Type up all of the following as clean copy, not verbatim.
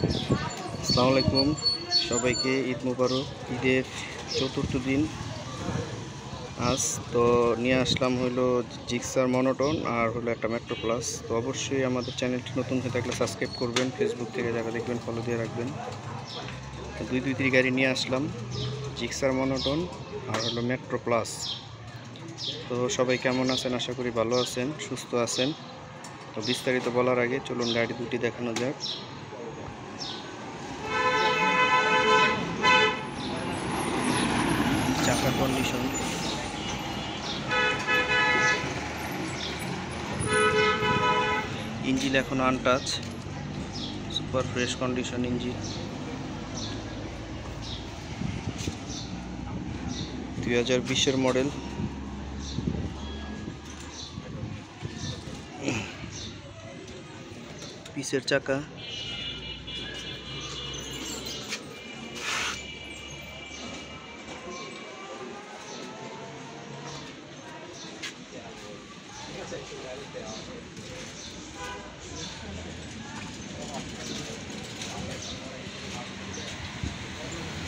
আসসালামু আলাইকুম সবাইকে ঈদ মুবারক। ঈদের চতুর্থ দিন আজ তো নিয়ে আসলাম হলো জিক্সার মনোটন আর হলো একটা মেট্রো প্লাস। তো অবশ্যই আমাদের চ্যানেলটি নতুন হয়ে থাকলে সাবস্ক্রাইব করবেন, ফেসবুক থেকে যারা দেখবেন ফলো দিয়ে রাখবেন। তো দুই গাড়ি নিয়ে আসলাম, জিক্সার মনোটন আর হলো মেট্রো প্লাস। তো সবাই কেমন আছেন? আশা করি ভালো আছেন, সুস্থ আছেন। তো বিস্তারিত বলার আগে চলুন গাড়ি দুটি দেখানো যাক। চাকার কন্ডিশন, ইঞ্জিন এখনো untouch, super fresh condition engine. 2020-এর মডেল। পিসের চাকা,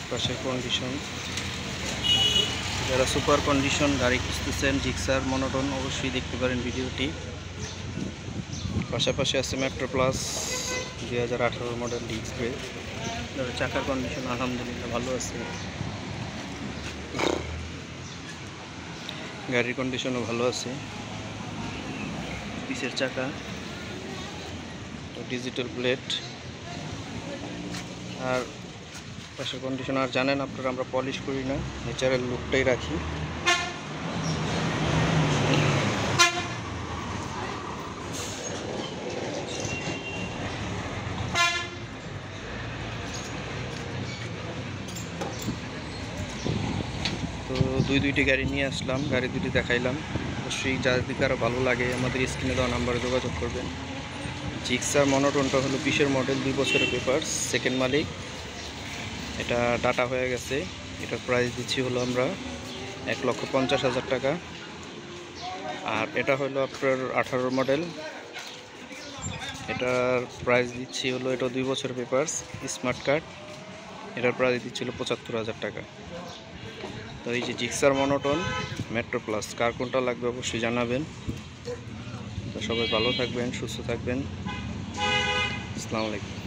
পাশের কন্ডিশন। যারা সুপার কন্ডিশন গাড়ি খুঁজতেছেন জিক্সার মনোটন অবশ্যই দেখতে পারেন ভিডিওটি। পাশাপাশি আছে metro plus 2018 model disc brake. চাকার কন্ডিশন আলহামদুলিল্লাহ ভালো আছে, গাড়ির কন্ডিশনও ভালো আছে। পিসের চাকা, ডিজিটাল প্লেট আর পাশের কন্ডিশন। আর জানেন আপনারা আমরা পলিশ করি না, ন্যাচারাল লুকটাই রাখি। তো দুইটি গাড়ি নিয়ে আসলাম, গাড়ি দুটি দেখাইলাম। অবশ্যই যাদের কারো ভালো লাগে আমাদের স্ক্রিনে দেওয়া নাম্বারে যোগাযোগ করবেন। জিক্সার মনোটনটা হলো 20-এর মডেল, 2 বছরের পেপারস, সেকেন্ড মালিক। এটা ডাটা হয়ে গেছে। এটার প্রাইস দিচ্ছি হলো আমরা 1,50,000 টাকা। আর এটা হলো আপনার 18 মডেল, এটার প্রাইস দিচ্ছি হলো, এটা 2 বছরের পেপারস, স্মার্ট কার্ড। এটার প্রাইস দিচ্ছিল 75,000 টাকা। তো এই যে জিক্সার মনোটন মেট্রো প্লাস, কার কোনটা লাগবে অবশ্যই জানাবেন। তো সবাই ভালো থাকবেন, সুস্থ থাকবেন। আসসালামু আলাইকুম।